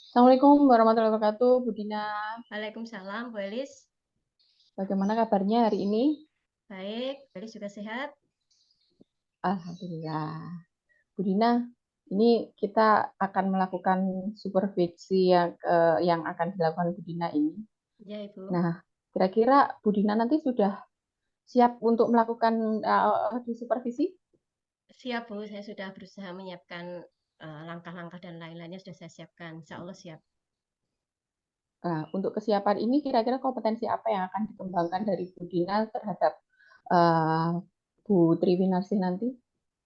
Assalamualaikum warahmatullahi wabarakatuh, Bu Dina. Waalaikumsalam, Bu Elis. Bagaimana kabarnya hari ini? Baik, Bu Elis juga sehat. Alhamdulillah. Bu Dina, ini kita akan melakukan supervisi yang akan dilakukan Bu Dina ini. Ya, Ibu. Nah, kira-kira Bu Dina nanti sudah siap untuk melakukan di supervisi? Siap, Bu. Saya sudah berusaha menyiapkan langkah-langkah dan lain-lainnya sudah saya siapkan. Insya Allah siap. Nah, untuk kesiapan ini kira-kira kompetensi apa yang akan dikembangkan dari Bu Dina terhadap uh, Bu Triwinarsi nanti?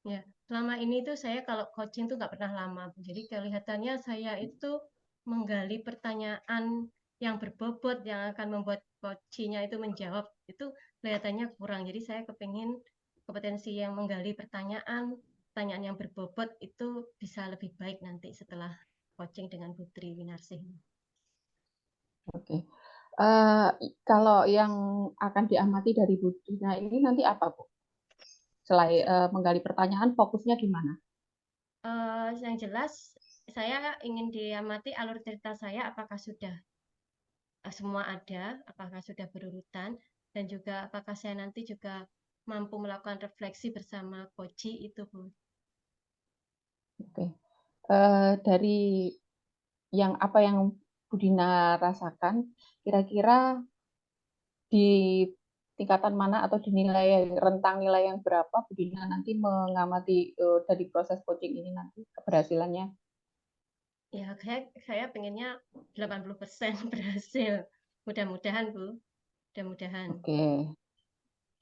Ya, selama ini tuh saya kalau coaching tuh nggak pernah lama, Bu. Jadi kelihatannya saya itu menggali pertanyaan yang berbobot yang akan membuat coachingnya itu menjawab itu kelihatannya kurang. Jadi saya kepingin kompetensi yang menggali pertanyaan yang berbobot itu bisa lebih baik nanti setelah coaching dengan Putri Winarsih. Oke. Eh, Kalau yang akan diamati dari Bu Dina ini nanti apa, Bu? Selain menggali pertanyaan, fokusnya di mana? Yang jelas, saya ingin diamati alur cerita saya apakah sudah semua ada, apakah sudah berurutan, dan juga apakah saya nanti juga mampu melakukan refleksi bersama Koji itu, Bu. Oke. Dari apa yang Bu Dina rasakan, kira-kira di tingkatan mana atau di rentang nilai yang berapa Bu Dina nanti mengamati dari proses coaching ini nanti keberhasilannya? Ya, saya pengennya 80% berhasil. Mudah-mudahan, Bu. Mudah-mudahan. Oke,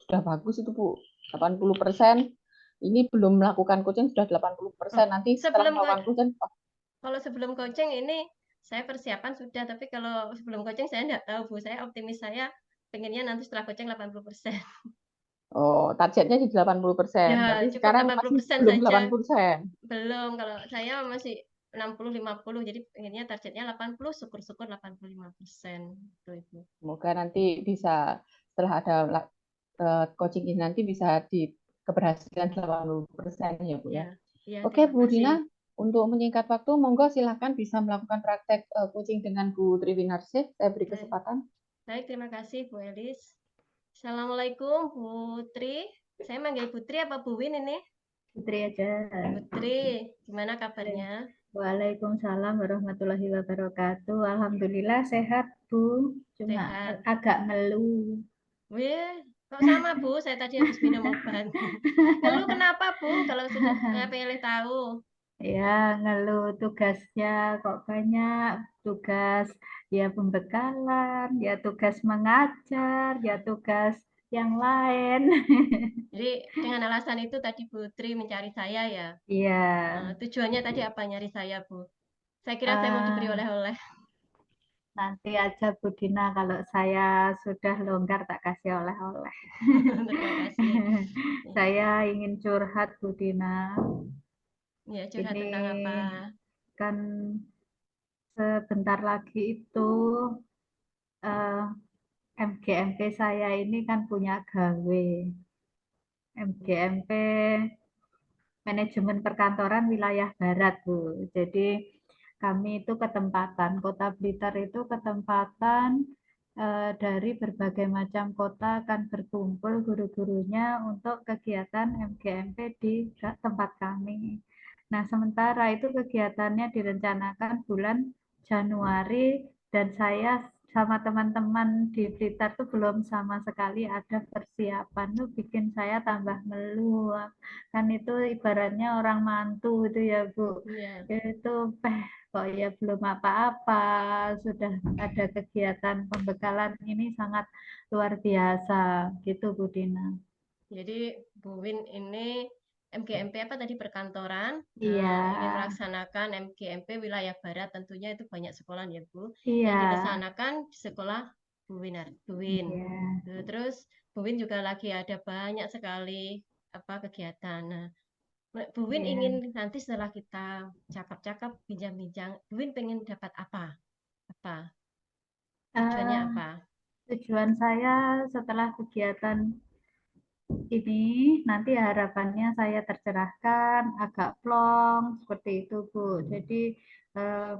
sudah bagus itu Bu. 80%. Ini belum melakukan coaching sudah Oh, 80%. Nanti setelah sebelum melakukan coaching, kalau sebelum coaching ini saya persiapan sudah, tapi kalau sebelum coaching saya enggak tahu, Bu. Saya optimis saya pengennya nanti setelah coaching 80%. oh, targetnya di 80%. Ya, Berarti cukup sekarang masih 80% belum saja. 80%. Belum, kalau saya masih 60-50, jadi pengennya targetnya 80, syukur-syukur 85%. Itu, Ibu. Semoga nanti bisa setelah ada coaching ini nanti bisa di keberhasilan 80% ya, Bu ya. Ya, ya, Oke, terima Bu kasih. Dina, untuk menyingkat waktu, monggo silahkan bisa melakukan praktek coaching dengan Bu Triwinarsih. Saya beri Baik, kesempatan. baik, terima kasih, Bu Elis. Assalamualaikum, Putri. Saya manggil Putri apa Bu Win ini? Putri aja. Putri, gimana kabarnya? Waalaikumsalam warahmatullahi wabarakatuh. Alhamdulillah sehat, Bu. Cuma Sehat. agak ngeluh. Wih, kok sama Bu? Saya tadi habis minum obat. Ngeluh kenapa Bu? Kalau sudah pilih tahu. Ya, ngeluh tugasnya kok banyak. Tugas ya pembekalan, ya tugas mengajar, ya tugas yang lain. Jadi dengan alasan itu tadi Putri mencari saya ya. Iya. Tujuannya tadi apa nyari saya, Bu? Saya kira saya mau diberi eh, oleh-oleh. Nanti aja Bu Dina kalau saya sudah longgar tak kasih oleh-oleh. Terima kasih. Saya ingin curhat Bu Dina. Ya, curhat Ini tentang apa? kan sebentar lagi itu eh, MGMP saya ini kan punya gawe. MGMP Manajemen Perkantoran Wilayah Barat, Bu. Jadi kami itu ketempatan, Kota Blitar itu ketempatan dari berbagai macam kota akan berkumpul guru-gurunya untuk kegiatan MGMP di tempat kami. Nah, sementara itu kegiatannya direncanakan bulan Januari dan saya sama teman-teman di Blitar tuh belum sama sekali ada persiapan tuh bikin saya tambah meluap. Kan itu ibaratnya orang mantu itu ya Bu. Ya, Itu kok ya belum apa-apa, sudah ada kegiatan pembekalan ini sangat luar biasa gitu Bu Dina. jadi Bu Win ini MGMP apa tadi perkantoran Iya, ingin melaksanakan MGMP wilayah Barat, tentunya itu banyak sekolah ya Bu iya, yang dilaksanakan di sekolah Bu Win. iya, Terus Bu Win juga lagi ada banyak sekali apa kegiatan. Nah, Bu Win ingin iya. nanti setelah kita cakap-cakap, bincang-bincang, Bu Win pengen dapat apa? Apa? Tujuannya Eh, apa? Tujuan saya setelah kegiatan ini nanti harapannya saya tercerahkan, agak plong seperti itu Bu. Jadi eh,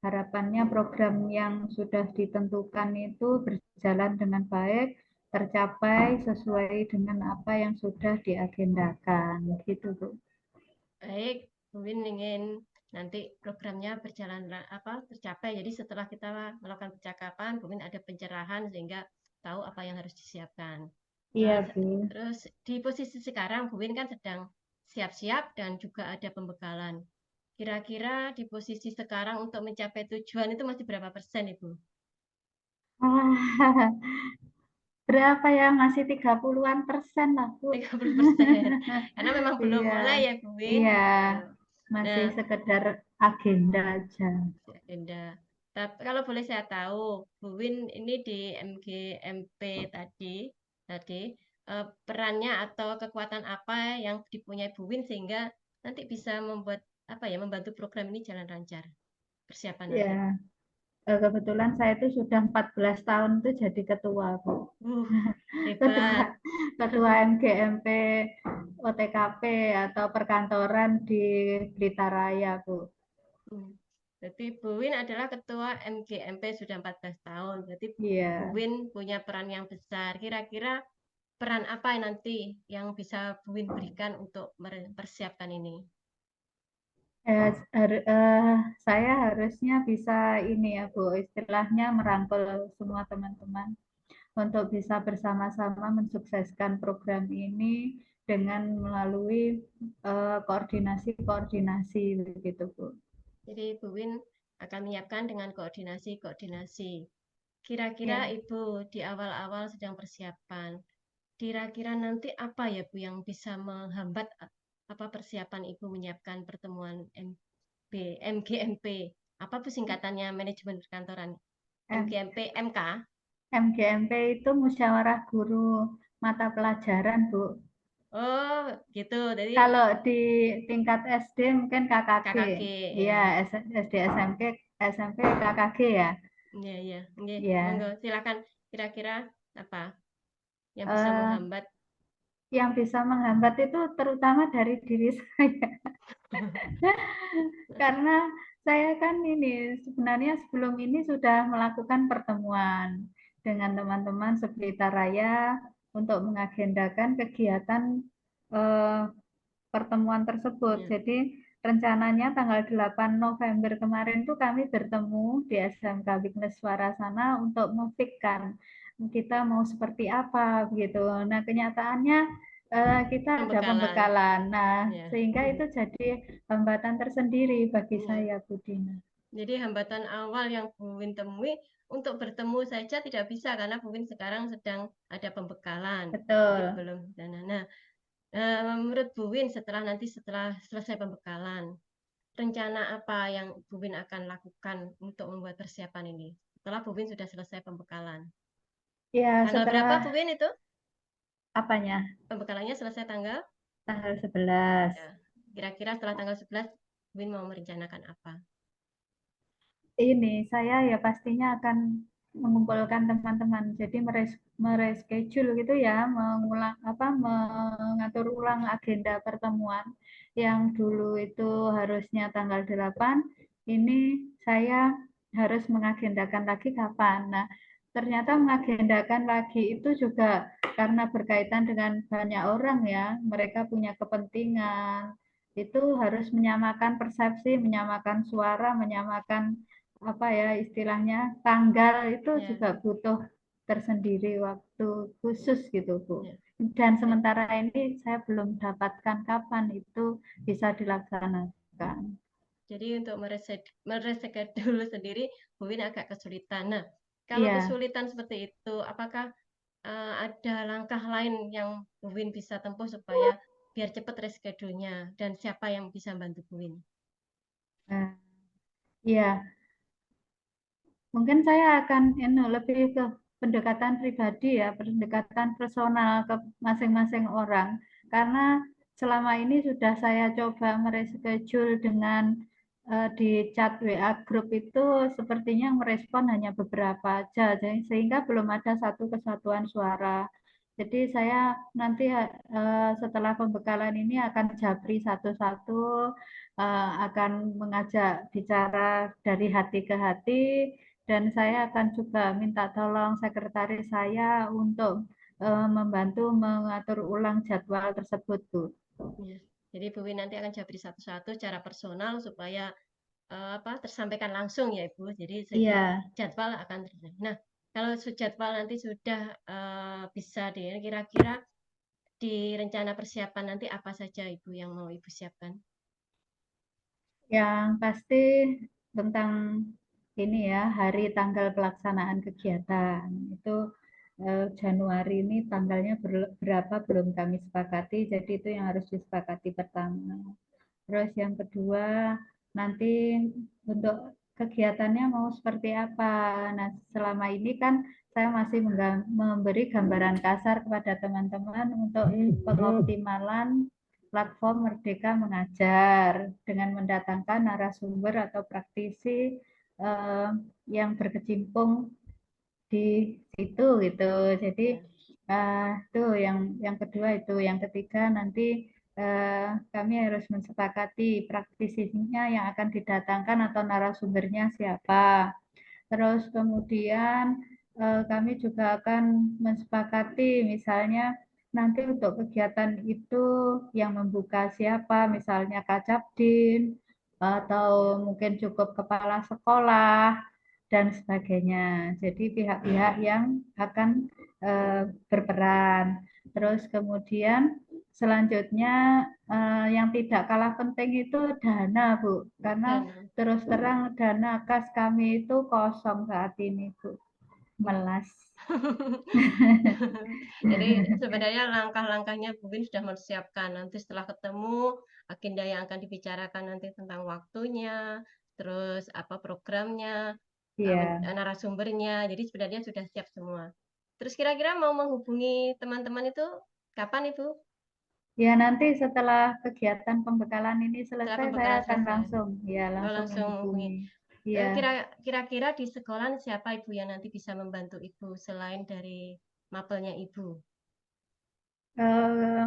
harapannya program yang sudah ditentukan itu berjalan dengan baik, tercapai sesuai dengan apa yang sudah diagendakan, gitu Bu. Baik, Bu Win ingin nanti programnya berjalan tercapai. Jadi setelah kita melakukan percakapan, Bu Win ada pencerahan sehingga tahu apa yang harus disiapkan. Iya Bu. Terus di posisi sekarang Bu Win kan sedang siap-siap dan juga ada pembekalan. Kira-kira di posisi sekarang untuk mencapai tujuan itu masih berapa persen Ibu? Berapa ya, masih 30-an% lah Bu. 30%. Karena memang belum Iya, mulai ya Bu Win. iya, Gitu. masih Nah, sekedar agenda aja. agenda. Tapi kalau boleh saya tahu, Bu Win ini di MGMP tadi perannya atau kekuatan apa yang dipunyai Bu Win sehingga nanti bisa membantu program ini jalan lancar persiapan nanti. Ya, kebetulan saya itu sudah 14 tahun tuh jadi ketua Bu. Hebat. Ketua MGMP OTKP atau perkantoran di Blitar Raya Bu. Jadi Bu Win adalah ketua MGMP sudah 14 tahun. Jadi Iya. Bu Win punya peran yang besar. Kira-kira peran apa nanti yang bisa Bu Win berikan untuk mempersiapkan ini? Saya harusnya bisa ini ya Bu, istilahnya merangkul semua teman-teman untuk bisa bersama-sama mensukseskan program ini dengan melalui koordinasi-koordinasi begitu Bu. Jadi Bu Win akan menyiapkan dengan koordinasi-koordinasi. Kira-kira Ya. Ibu di awal-awal sedang persiapan. Kira-kira nanti apa ya Bu yang bisa menghambat persiapan Ibu menyiapkan pertemuan MGMP? Apa Bu singkatannya manajemen perkantoran? MGMP MK? MGMP itu musyawarah guru mata pelajaran Bu. Oh gitu. Jadi Kalau di tingkat SD mungkin KKG. KKG Iya, ya. SD SMP KKG ya. Iya, iya. Oke, Iya. monggo silakan. Kira-kira apa yang bisa Eh, menghambat? Yang bisa menghambat itu terutama dari diri saya. Karena saya kan ini sebenarnya sebelum ini sudah melakukan pertemuan dengan teman-teman sekitar raya untuk mengagendakan kegiatan eh, pertemuan tersebut. Ya. Jadi rencananya tanggal 8 November kemarin tuh kami bertemu di SMK Wignes Warasana untuk memfikirkan kita mau seperti apa gitu. Nah, kenyataannya kita ada pembekalan. Nah, Ya. sehingga itu jadi hambatan tersendiri bagi Ya. saya, Bu Dina. Jadi hambatan awal yang Bu Win temui untuk bertemu saja tidak bisa karena Bu Win sekarang sedang ada pembekalan. Jadi Betul. belum sana. Nah, menurut Bu Win setelah selesai pembekalan, rencana apa yang Bu Win akan lakukan untuk membuat persiapan ini? Setelah Bu Win sudah selesai pembekalan. Ya, Tanggal berapa Bu setelah Win itu? apanya? Pembekalannya selesai tanggal? Tanggal 11. Ya. Kira-kira setelah tanggal 11, Bu Win mau merencanakan apa? Ini saya ya pastinya akan mengumpulkan teman-teman. Jadi mereschedule gitu ya, mengatur ulang agenda pertemuan yang dulu itu harusnya tanggal 8, ini saya harus mengagendakan lagi kapan. Nah, ternyata mengagendakan lagi itu juga karena berkaitan dengan banyak orang ya, mereka punya kepentingan. Itu harus menyamakan persepsi, menyamakan suara, menyamakan apa ya istilahnya tanggal itu juga butuh tersendiri waktu khusus gitu Bu. Dan sementara ini saya belum dapatkan kapan itu bisa dilaksanakan. Jadi untuk mereschedule sendiri, Bu Win agak kesulitan. Nah, kalau kesulitan seperti itu, apakah ada langkah lain yang Bu Win bisa tempuh supaya biar cepat reschedule-nya dan siapa yang bisa bantu Bu Win? Iya, mungkin saya akan lebih ke pendekatan pribadi ya, pendekatan personal ke masing-masing orang. Karena selama ini sudah saya coba mereschedule dengan di chat WA grup itu sepertinya merespon hanya beberapa aja, sehingga belum ada satu kesatuan suara. Jadi saya nanti setelah pembekalan ini akan japri satu-satu, akan mengajak bicara dari hati ke hati, dan saya akan juga minta tolong sekretaris saya untuk membantu mengatur ulang jadwal tersebut, Bu. Ya. Jadi Bu Win nanti akan japri satu-satu secara personal supaya tersampaikan langsung ya Ibu. Jadi Iya, jadwal akan terjadi. Nah, kalau jadwal nanti sudah bisa kira-kira di rencana persiapan nanti apa saja Ibu yang mau Ibu siapkan? yang pasti tentang ini ya, hari tanggal pelaksanaan kegiatan. Itu Januari ini tanggalnya berapa belum kami sepakati, jadi itu yang harus disepakati pertama. Terus yang kedua, nanti untuk kegiatannya mau seperti apa. Nah, selama ini kan saya masih memberi gambaran kasar kepada teman-teman untuk pengoptimalan platform Merdeka Mengajar dengan mendatangkan narasumber atau praktisi yang berkecimpung di situ gitu. Jadi itu yang kedua itu, yang ketiga nanti kami harus mensepakati praktisinya yang akan didatangkan atau narasumbernya siapa. Terus kemudian kami juga akan mensepakati misalnya nanti untuk kegiatan itu yang membuka siapa, misalnya Kacapdin atau mungkin cukup kepala sekolah dan sebagainya. Jadi pihak-pihak yang akan berperan. Terus kemudian selanjutnya yang tidak kalah penting itu dana, Bu. Karena Dan terus terang dana kas kami itu kosong saat ini, Bu. Melas. jadi sebenarnya langkah-langkahnya Bu Win sudah mempersiapkan. Nanti setelah ketemu, agenda yang akan dibicarakan nanti tentang waktunya, terus apa programnya, Iya. narasumbernya. Jadi sebenarnya sudah siap semua. Terus kira-kira mau menghubungi teman-teman itu kapan Ibu? Ya nanti setelah kegiatan pembekalan ini Setelah selesai saya pembekalan akan selesai. langsung Langsung menghubungi. menghubungi. Iya. Kira-kira di sekolah siapa Ibu yang nanti bisa membantu Ibu selain dari mapelnya Ibu? Eh,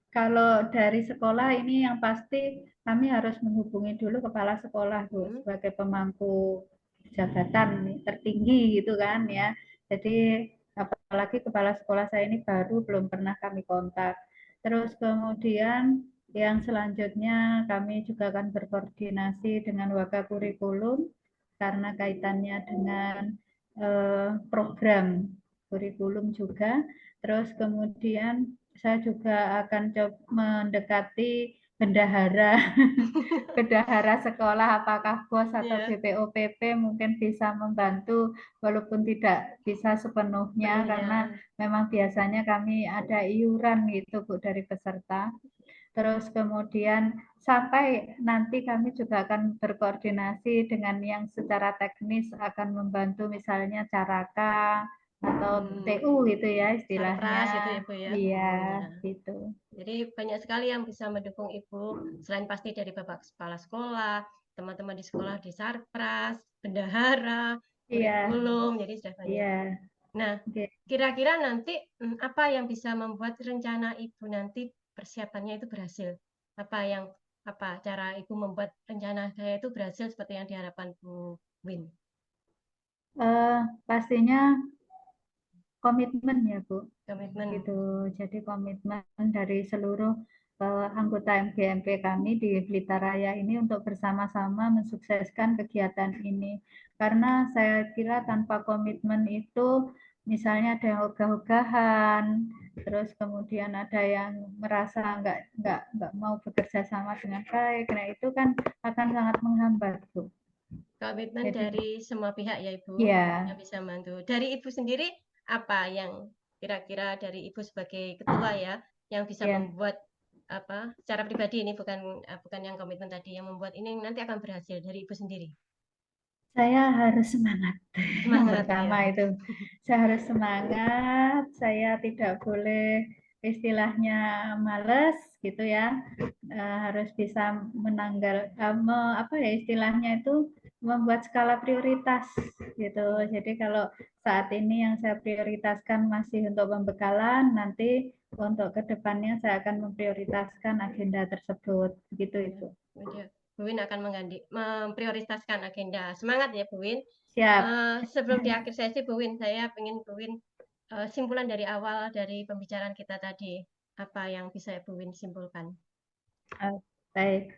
kalau dari sekolah ini yang pasti kami harus menghubungi dulu kepala sekolah, Bu, sebagai pemangku jabatan tertinggi gitu kan ya. Jadi apalagi kepala sekolah saya ini baru, belum pernah kami kontak. Terus kemudian yang selanjutnya kami juga akan berkoordinasi dengan Wakakurikulum karena kaitannya dengan program kurikulum juga. Terus kemudian saya juga akan mendekati bendahara bendahara sekolah, apakah BOS atau Iya, BPOPP mungkin bisa membantu walaupun tidak bisa sepenuhnya karena penuhnya. memang biasanya kami ada iuran gitu Bu dari peserta. Terus kemudian sampai nanti kami juga akan berkoordinasi dengan yang secara teknis akan membantu misalnya Caraka atau TU gitu ya Sarpras istilahnya. itu ya Bu ya. Iya, Ya. gitu. Jadi banyak sekali yang bisa mendukung Ibu, selain pasti dari Bapak Kepala Sekolah, teman-teman di sekolah di Sarpras, bendahara, Iya, kurikulum, jadi sudah banyak. iya. Nah, Oke. kira-kira nanti apa yang bisa membuat rencana Ibu nanti persiapannya itu berhasil? Apa cara Ibu membuat rencana saya itu berhasil seperti yang diharapkan Bu Win? Pastinya komitmen ya Bu. Komitmen. Gitu. Jadi komitmen dari seluruh anggota MGMP kami di Blitar Raya ini untuk bersama-sama mensukseskan kegiatan ini. Karena saya kira tanpa komitmen itu misalnya ada yang ogah-ogahan, terus kemudian ada yang merasa nggak mau bekerja sama dengan baik. Nah itu kan akan sangat menghambat, Bu. Komitmen Jadi dari semua pihak ya Ibu ya, yang bisa membantu. Dari Ibu sendiri apa yang kira-kira dari Ibu sebagai ketua ya yang bisa ya. membuat secara pribadi ini bukan yang komitmen tadi yang membuat ini nanti akan berhasil dari Ibu sendiri. Saya harus semangat. Yang Semangat pertama ya. itu, saya harus semangat. Saya tidak boleh istilahnya males gitu ya. Harus bisa menanggal apa ya istilahnya itu membuat skala prioritas gitu. Jadi kalau saat ini yang saya prioritaskan masih untuk pembekalan, nanti untuk kedepannya saya akan memprioritaskan agenda tersebut. Begitu Ibu. Bu Win akan memprioritaskan agenda. Semangat ya Bu Win. Siap. Sebelum di akhir sesi Bu Win, saya ingin Bu Win simpulan dari awal dari pembicaraan kita tadi. Apa yang bisa Bu Win simpulkan? Baik.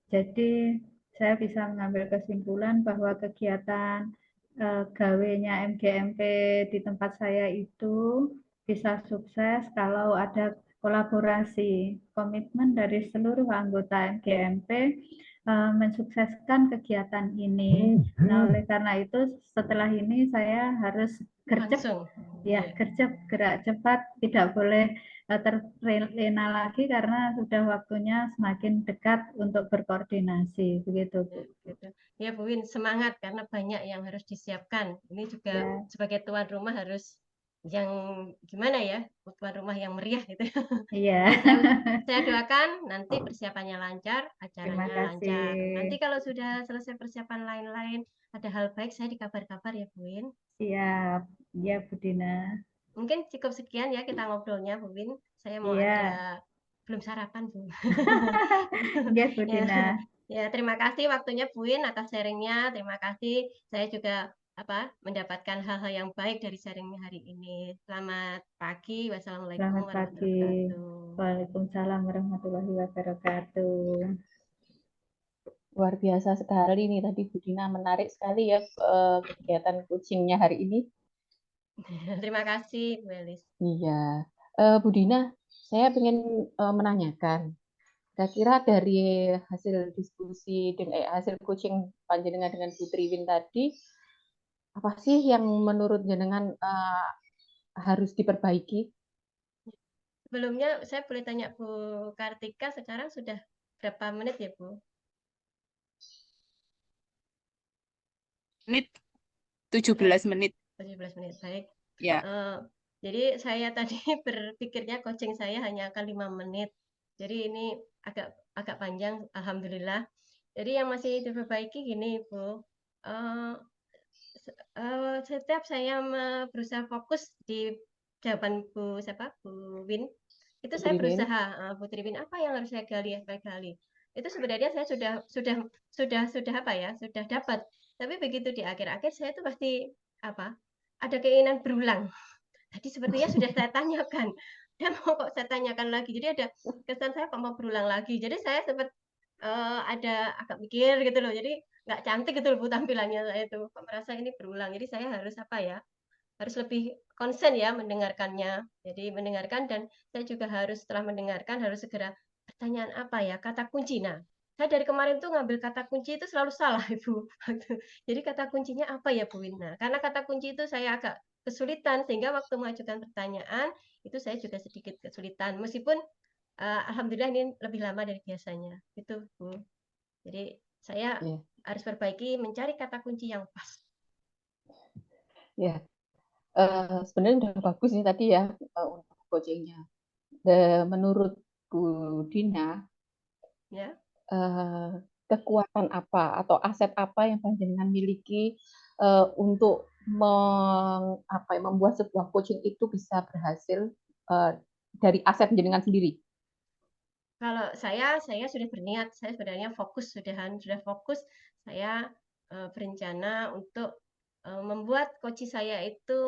Jadi saya bisa mengambil kesimpulan bahwa kegiatan gawenya MGMP di tempat saya itu bisa sukses kalau ada kolaborasi, komitmen dari seluruh anggota MGMP mensukseskan kegiatan ini. Nah, oleh karena itu setelah ini saya harus gercep, ya gercep, gerak cepat, tidak boleh terlena lagi karena sudah waktunya semakin dekat untuk berkoordinasi, begitu Bu. Ya Bu Win, semangat karena banyak yang harus disiapkan. Ini juga Ya. sebagai tuan rumah harus yang gimana ya, tuan rumah yang meriah gitu. Iya. Saya doakan nanti persiapannya lancar, Terima acaranya lancar. kasih. Nanti kalau sudah selesai persiapan lain-lain, ada hal baik saya dikabar-kabar ya Bu Win. Siap, ya Bu Dina. Mungkin cukup sekian ya kita ngobrolnya Bu Win. Saya mau Iya. belum sarapan Bu. Iya Bu Ya, Dina. ya, terima kasih waktunya Bu Win atas sharingnya. Terima kasih. Saya juga mendapatkan hal-hal yang baik dari sharingnya hari ini. Selamat pagi. Wassalamualaikum Selamat warahmatullahi pagi. wabarakatuh. Waalaikumsalam warahmatullahi wabarakatuh. Luar biasa sekali nih tadi Bu Dina, menarik sekali ya kegiatan coachingnya hari ini. Terima kasih Bu Elis. Iya, Bu Dina, saya ingin menanyakan, kira-kira dari hasil diskusi dengan hasil coaching panjenengan dengan Putri Win tadi, apa sih yang menurut jenengan harus diperbaiki? Sebelumnya saya boleh tanya Bu Kartika, sekarang sudah berapa menit ya Bu? Menit 17 menit. 17 menit, baik. Ya. Jadi saya tadi berpikirnya coaching saya hanya akan 5 menit. Jadi ini agak panjang, alhamdulillah. Jadi yang masih diperbaiki gini, Bu. Setiap saya berusaha fokus di jawaban Bu Win, itu saya Putri Win? berusaha Putri Win apa yang harus saya gali. Itu sebenarnya saya sudah apa ya, sudah dapat. Tapi begitu di akhir-akhir saya itu pasti ada keinginan berulang. Tadi sepertinya sudah saya tanyakan dan mau kok saya tanyakan lagi. Jadi ada kesan saya kok mau berulang lagi. Jadi saya sempat ada agak mikir gitu loh. Jadi nggak cantik gitu loh Bu tampilannya saya itu. Kok merasa ini berulang. Jadi saya harus harus lebih konsen ya mendengarkannya. Jadi mendengarkan dan saya juga harus setelah mendengarkan harus segera pertanyaan apa ya, kata kunci. Nah, saya dari kemarin tuh ngambil kata kunci itu selalu salah Ibu. Jadi kata kuncinya apa ya Bu Wina? Karena kata kunci itu saya agak kesulitan sehingga waktu mengajukan pertanyaan itu saya juga sedikit kesulitan meskipun alhamdulillah ini lebih lama dari biasanya. Itu Bu. Jadi saya harus perbaiki mencari kata kunci yang pas. Ya, sebenarnya udah bagus nih tadi ya untuk coachingnya. Menurut Bu Dina, Ya. kekuatan apa atau aset apa yang panjenengan miliki untuk membuat sebuah coaching itu bisa berhasil dari aset jenengan sendiri? Kalau saya sudah berniat, saya sebenarnya sudah fokus, saya berencana untuk membuat coach saya itu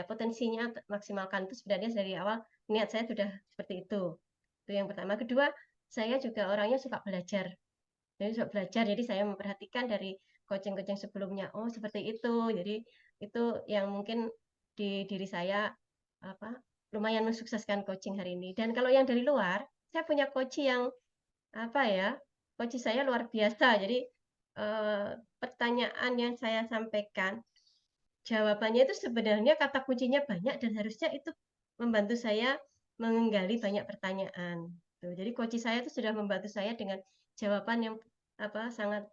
potensinya maksimalkan itu sebenarnya dari awal niat saya sudah seperti itu. Itu yang pertama. Kedua, saya juga orangnya suka belajar. Jadi saya memperhatikan dari coaching-coaching sebelumnya. Oh, seperti itu. Jadi itu yang mungkin di diri saya lumayan mensukseskan coaching hari ini. Dan kalau yang dari luar, saya punya coach yang coach saya luar biasa. Jadi pertanyaan yang saya sampaikan, jawabannya itu sebenarnya kata kuncinya banyak dan harusnya itu membantu saya menggali banyak pertanyaan. Jadi coach saya itu sudah membantu saya dengan jawaban yang sangat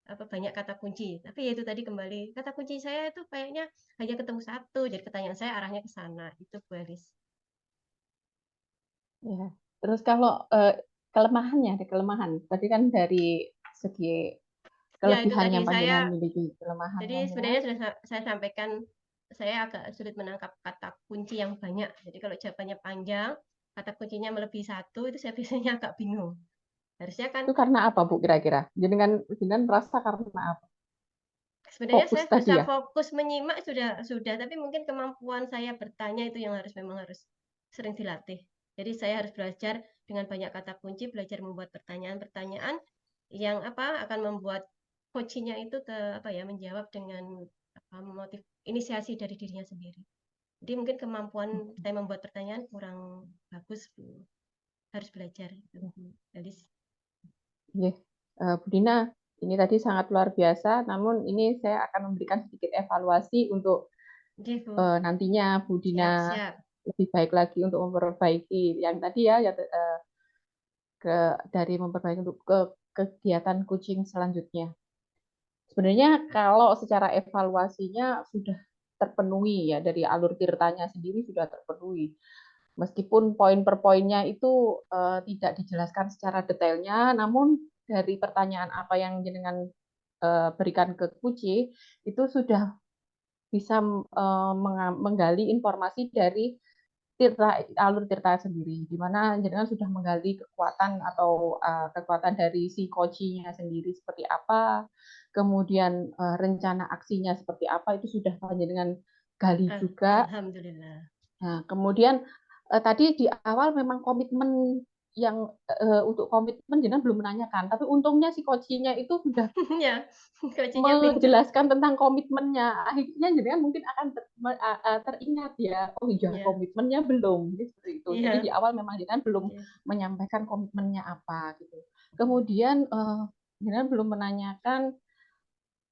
banyak kata kunci. Tapi ya itu tadi kembali kata kunci saya itu kayaknya hanya ketemu satu. Jadi pertanyaan saya arahnya ke sana. Itu Bu Elis. Ya. Terus kalau kelemahan. Tadi kan dari segi Ya, itu kelebihan tadi yang panjenengan saya, miliki, kelemahannya jadi ya. sebenarnya sudah saya sampaikan, saya agak sulit menangkap kata kunci yang banyak. Jadi kalau jawabannya panjang, kata kuncinya melebihi satu, itu saya biasanya agak bingung. Harusnya kan Itu karena apa Bu kira-kira? Jenengan merasa karena apa? sebenarnya Fokus saya tadi bisa ya? fokus menyimak sudah, tapi mungkin kemampuan saya bertanya itu yang memang harus sering dilatih. Jadi saya harus belajar dengan banyak kata kunci, belajar membuat pertanyaan-pertanyaan yang akan membuat coachingnya itu menjawab dengan motif inisiasi dari dirinya sendiri. Jadi mungkin kemampuan saya membuat pertanyaan kurang bagus, Bu. Harus belajar itu. Jadi Iya. Bu Dina, ini tadi sangat luar biasa, namun ini saya akan memberikan sedikit evaluasi untuk Bu. nantinya Bu Dina Siap. lebih baik lagi untuk memperbaiki yang tadi ya, dari memperbaiki untuk kegiatan coaching selanjutnya. Sebenarnya kalau secara evaluasinya sudah terpenuhi ya, dari alur tirtanya sendiri sudah terpenuhi. Meskipun poin per poinnya itu tidak dijelaskan secara detailnya, namun dari pertanyaan apa yang jenengan berikan ke Kuci itu sudah bisa menggali informasi dari alur tirta sendiri, di mana jenengan sudah menggali kekuatan atau kekuatan dari si kocinya sendiri seperti apa, kemudian rencana aksinya seperti apa, itu sudah jenengan gali juga. Alhamdulillah. Nah, kemudian tadi di awal memang komitmen yang untuk komitmen jenengan belum menanyakan, tapi untungnya si kocinya itu sudah Ya, coachingnya pinter. menjelaskan tentang komitmennya. Akhirnya jenengan mungkin akan teringat ya, oh iya Ya. komitmennya belum, jadi seperti itu. Iya. Jadi di awal memang jenengan belum Ya. menyampaikan komitmennya apa gitu. Kemudian jenengan belum menanyakan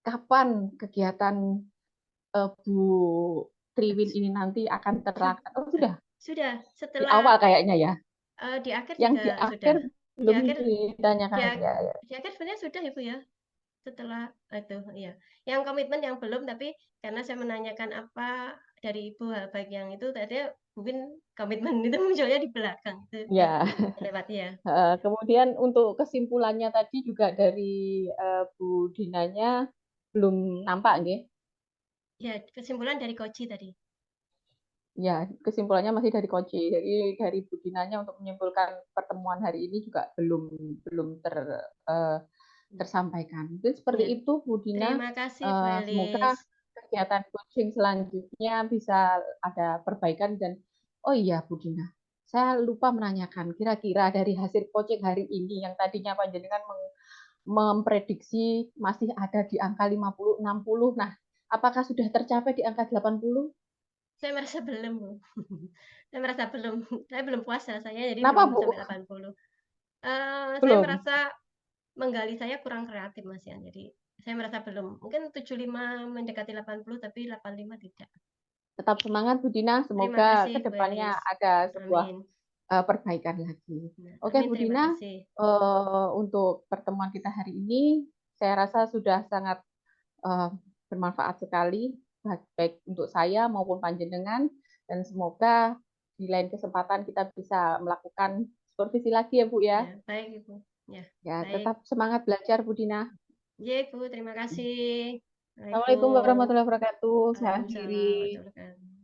kapan kegiatan Bu Triwin ini nanti akan terlaksana. Oh sudah Sudah, di setelah awal kayaknya ya. di akhir Yang juga di sudah. akhir Di belum akhir ditanyakan di, ya. di akhir sebenarnya sudah Ibu ya. Setelah itu ya. Yang komitmen yang belum, tapi karena saya menanyakan apa dari Ibu hal baik yang itu tadi mungkin komitmen itu munculnya di belakang itu Ya. lewat ya. Kemudian untuk kesimpulannya tadi juga dari Bu Dinanya belum nampak nggih? Ya, kesimpulan dari Koji tadi. Ya, kesimpulannya masih dari Koji. Jadi dari Bu Dinanya untuk menyimpulkan pertemuan hari ini juga belum tersampaikan. Mungkin seperti Ya. itu Bu Dina. Terima kasih Bu Semoga Elis. kegiatan coaching selanjutnya bisa ada perbaikan dan oh iya Bu Dina, saya lupa menanyakan kira-kira dari hasil coaching hari ini yang tadinya panjenengan memprediksi masih ada di angka 50-60. Nah, apakah sudah tercapai di angka 80? Saya merasa belum, Bu. Saya merasa belum. Saya belum puas rasanya, jadi Kenapa belum Bu? sampai 80. Saya Belum. merasa menggali saya kurang kreatif, Mas Yan. Jadi saya merasa belum. Mungkin 75 mendekati 80, tapi 85 tidak. Tetap semangat Bu Dina, Terima semoga kasih, Bu kedepannya Elis. ada sebuah Amin. perbaikan lagi. Oke Amin, Bu terima Dina, kasih. untuk pertemuan kita hari ini saya rasa sudah sangat eh, bermanfaat sekali baik untuk saya maupun panjenengan dan semoga di lain kesempatan kita bisa melakukan supervisi lagi ya Bu ya. Ya, baik, Ibu. Ya, Ya, baik. tetap semangat belajar Bu Dina. Ya, Ibu, terima kasih. Assalamualaikum Waalaikumsalam warahmatullahi wabarakatuh. Saya warahmatullahi akhiri. wabarakatuh.